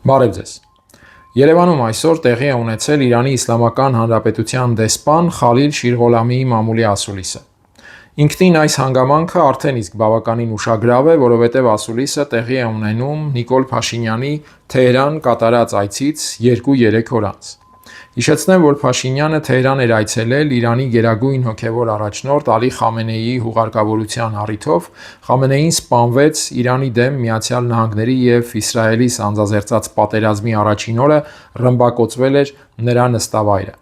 Բարև ձեզ։ Երևանում այսօր տեղի է ունեցել Իրանի Իսլամական Հանրապետության դեսպան Խալիլ Շիրղոլամիի մամուլի ասուլիսը։ Ինքնին այս հանգամանքը արդեն իսկ բավականին ուշագրավ է, որովհետև ասուլիսը տեղի է ունենում Նիկոլ Փաշինյանի Թեհրան կատարած այցից 2-3 օր անց։ Հիշեցնեմ, որ Փաշինյանը Թեհրան էր այցելել Իրանի գերագույն հոգևոր առաջնորդ Ալի Խամենեիի հուղարկավորության առիթով։ Խամենեին սպանվեց Իրանի դեմ Միացյալ Նահանգների և Իսրայելի սանձազերծած պատերազմի առաջին օրը ռմբակոծվել էր նրա նստավայրը։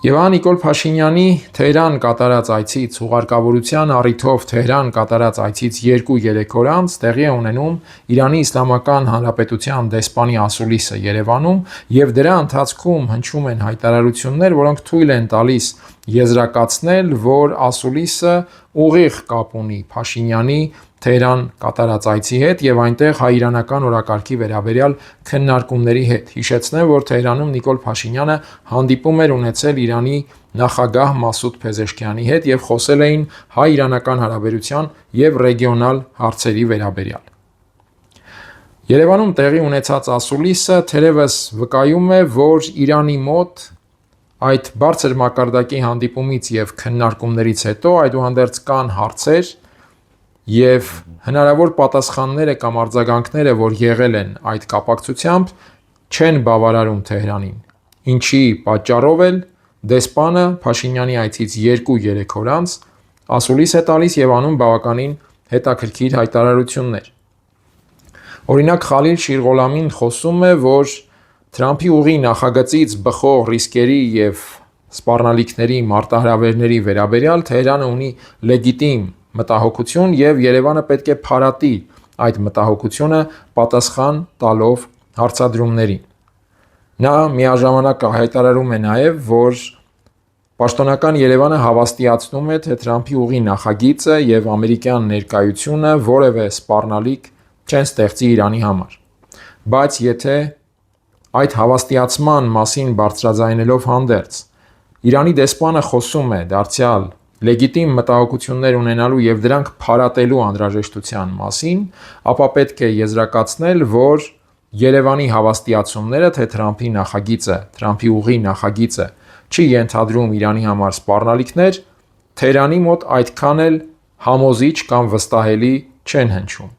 Եվ Նիկոլ Փաշինյանի Թեհրան կատարած այցից հուղարկավորության առիթով Թեհրան կատարած այցից 2-3 օր անց տեղի է ունենում Իրանի Իսլամական Հանրապետության դեսպանի ասուլիսը Երևանում, եւ դրա ընթացքում հնչում են հայտարարություններ, որոնք թույլ են տալիս եզրակացնել, որ ասուլիսը ուղիղ կապ ունի Փաշինյանի Թեհրան կատարած այցի հետ եւ այնտեղ հայ-իրանական օրակարգի վերաբերյալ քննարկումների հետ։ Հիշեցնեմ, որ Թեհրանում Նիկոլ Փաշինյանը հանդիպում էր ունեցել Իրանի նախագահ Մասուդ Փեզեշքյանի հետ եւ խոսել էին հայ-իրանական հարաբերության եւ ռեգիոնալ հարցերի վերաբերյալ։ Երևանում տեղի ունեցած ասուլիսը թերևս վկայում է, որ Իրանի մոտ այդ բարձր մակարդակի հանդիպումից եւ քննարկումներից հետո այդուհանդերձ կան հարցեր եւ հնարավոր պատասխանները կամ արձագանքները, որ եղել են այդ կապակցությամբ, չեն բավարարում Թեհրանին։ Ինչի պատճառով էլ դեսպանը Փաշինյանի այցից 2-3 օր անց ասուլիս է տալիս եւ անում բավականին հետաքրքիր հայտարարություններ։ Օրինակ Խալիլ Շիրղոլամին խոսում է, որ Թրամփի ուղի նախագծից բխող ռիսկերի եւ սպառնալիքների մարտահրավերների վերաբերյալ Թեհրանը ունի լեգիտիմ մտահոգություն եւ Երևանը պետք է փարատի այդ մտահոգությունը պատասխան տալով հարցադրումներին։ Նա միաժամանակ հայտարարում է նաեւ, որ պաշտոնական Երևանը հավաստիացնում է, թե Թրամփի ուղի նախագիծը եւ ամերիկյան ներկայությունը որևէ սպառնալիք չեն ստեղծի Իրանի համար։ Բայց եթե այդ հավաստիացման մասին բարձրաձայնելով հանդերձ Իրանի դեսպանը խոսում է դարձյալ լեգիտիմ մտահոգություններ ունենալու եւ դրանք փարատելու անհրաժեշտության մասին, ապա պետք է եզրակացնել, որ Երևանի հավաստիացումները, թե Թրամփի նախագիծը, Թրամփի ուղի նախագիծը չի ենթադրում Իրանի համար սպառնալիքներ, Թեհրանի մոտ այդքան էլ համոզիչ կամ վստահելի չեն հնչում։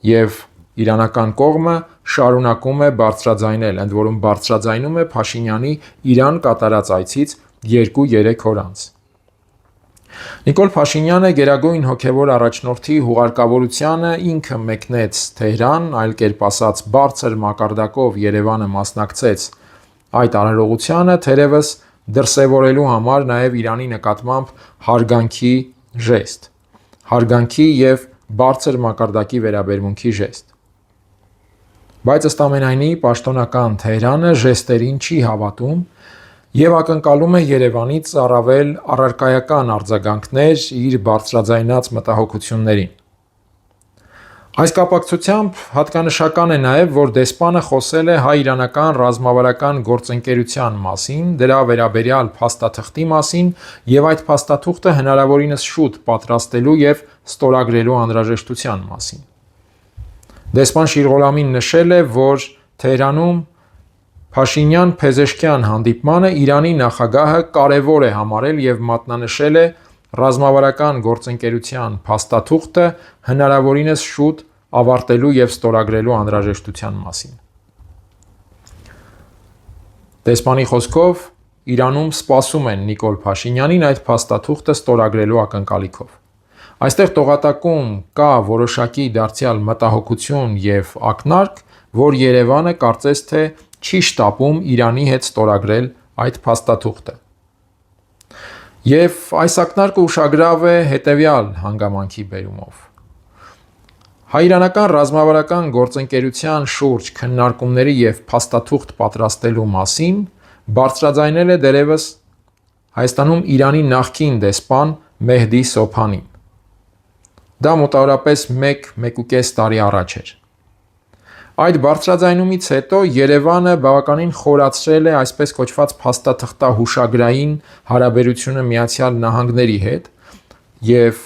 Եվ իրանական կողմը շարունակում է բարձրաձայնել, ընդ որում բարձրաձայնում է Փաշինյանի Իրան կատարած այցից 2-3 օր անց։ Նիկոլ Փաշինյանը գերագույն հոգևոր առաջնորդի հուղարկավորությանը ինքը մեկնեց Թեհրան, այլ կերպ ասած բարձր մակարդակով Երևանը մասնակցեց այդ արարողությանը, թերևս դրսևորելու համար նաև Իրանի նկատմամբ հարգանքի ժեստ, հարգանքի եւ բարձր մակարդակի վերաբերմունքի ժեստ։ Բայց ըստ ամենայնի պաշտոնական Թեհրանը ժեստերին չի հավատում եւ ակնկալում է Երևանից առավել առարկայական արձագանքներ իր բարձրաձայնած մտահոգություններին։ Այս կապակցությամբ հատկանշական է նաև, որ դեսպանը խոսել է հայ-իրանական ռազմավարական գործընկերության մասին, դրա վերաբերյալ փաստաթղթի մասին եւ այդ փաստաթուղթը հնարավորինս շուտ պատրաստելու եւ ստորագրելու անհրաժեշտության մասին։ Դեսպան Շիրղոլամին նշել է, որ Թեհրանում Փաշինյան-Փեզեշքյան հանդիպմանը Իրանի նախագահը կարևոր է համարել եւ մատնանշել է ռազմավարական գործընկերության փաստաթուղթը հնարավորինս շուտ ավարտելու եւ ստորագրելու անհրաժեշտության մասին։ Դեսպանի խոսքով Իրանում սպասում են Նիկոլ Փաշինյանին այդ փաստաթուղթը ստորագրելու ակնկալիքով։ Այստեղ տողատակում կա որոշակի դարձյալ մտահոգություն եւ ակնարկ, որ Երևանը կարծես թե չի շտապում Իրանի հետ ստորագրել այդ փաստաթուղթը։ Եվ այս ակնարկը ուշագրավ է հետեւյալ հանգամանքի բերումով։ Հայ-իրանական ռազմավարական գործընկերության շուրջ քննարկումների եւ փաստաթուղթ պատրաստելու մասին բարձրաձայնել է դերևս Հայաստանում Իրանի նախկին դեսպան Մեհդի Սոփանին։ Դա մոտավորապես 1-1.5 տարի առաջ էր։ Այդ բարձրաձայնումից հետո Երևանը բավականին խորացրել է այսպես կոչված փաստաթղթահուշագրային հարաբերությունը Միացյալ Նահանգների հետ եւ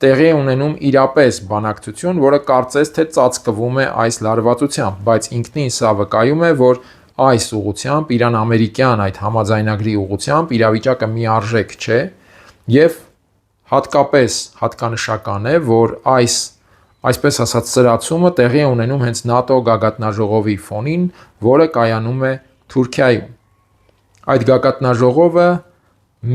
տեղի է ունենում իրապես բանակցություն, որը կարծես թե ծածկվում է այս լարվածությամբ, բայց ինքնին սա վկայում է, որ այս ուղղությամբ, Իրան-ամերիկյան այդ համաձայնագրի ուղղությամբ իրավիճակը միարժեք չէ եւ հատկապես հատկանշական է, որ այսպես ասած սրացումը տեղի է ունենում հենց ՆԱՏՕ գագաթնաժողովի ֆոնին, որը կայանում է Թուրքիայում։ Այդ գագաթնաժողովը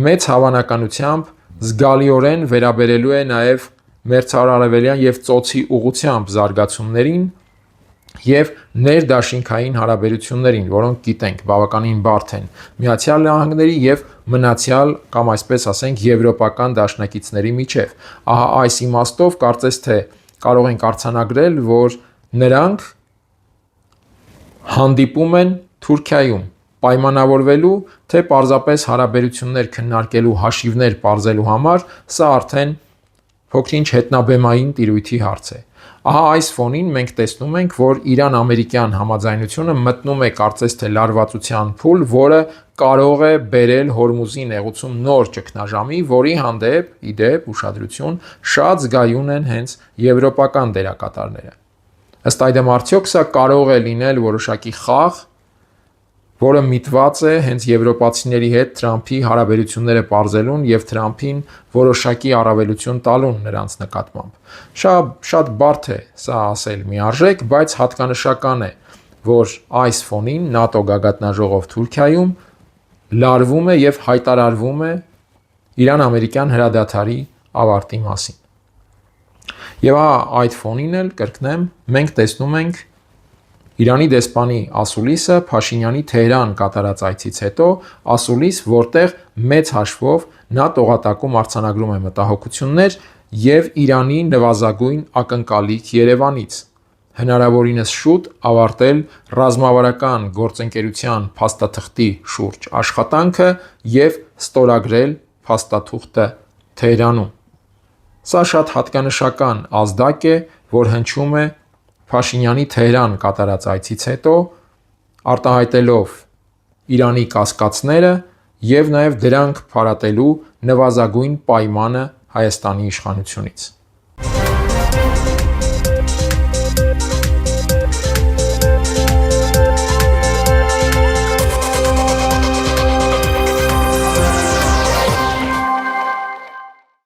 մեծ հավանականությամբ զգալիորեն վերաբերելու է նաև մերձարևելյան եւ ծոցի ուղղությամբ զարգացումներին եւ ներդաշինքային հարաբերություններին, որոնք գիտենք բավականին բարդ են Միացյալ Նահանգների եւ մնացյալ կամ այսպես ասենք եվրոպական դաշնակիցների միջև։ Ահա այս իմաստով կարծես թե կարող ենք արձանագրել, որ նրանք հանդիպում են Թուրքիայում պայմանավորվելու, թե պարզապես հարաբերություններ քննարկելու, հաշիվներ պարզելու համար, սա արդեն փոքրինչ հետնաբեմային տիրույթի հարց է։ Ահա այս ֆոնին մենք տեսնում ենք, որ Իրան-ամերիկյան համաձայնությունը մտնում է կարծես թե լարվածության փուլ, որը կարող է բերել Հորմուզի նեղուցում նոր ճգնաժամի, որի հանդեպ, ի դեպ, ուշադրություն, շատ զգայուն են հենց եվրոպական դերակատարները։ Ըստ այդմ արդյոք սա կարող է լինել որոշակի խաղ, որը միտված է հենց եվրոպացիների հետ Թրամփի հարաբերությունները պարզելուն եւ Թրամփին որոշակի առավելություն տալուն նրանց նկատմամբ։ Շատ բարդ է սա ասել միարժեք, բայց հատկանշական է, որ այս ֆոնին ՆԱՏՕ գագաթնաժողով Թուրքիայում լարվում է եւ հայտարարվում է Իրան-ամերիկյան հրադադարի ավարտի մասին։ Եվ այդ ֆոնին էլ կրկնեմ, մենք տեսնում ենք Իրանի դեսպանի ասուլիսը Փաշինյանի Թեհրան կատարած այցից հետո, ասուլիս, որտեղ մեծ հաշվով նա տողատակում արձանագրում է մտահոգություններ եւ Իրանի նվազագույն ակնկալիք Երևանից, հնարավորինս շուտ ավարտել ռազմավարական գործընկերության փաստաթղթի շուրջ աշխատանքը եւ ստորագրել փաստաթուղթը Թեհրանում։ Սա շատ հատկանշական ազդակ է, որ հնչում է Փաշինյանի Թեհրան կատարած այցից հետո, արտահայտելով Իրանի կասկածները եւ նաեւ դրանք փարատելու նվազագույն պայմանը Հայաստանի իշխանությունից։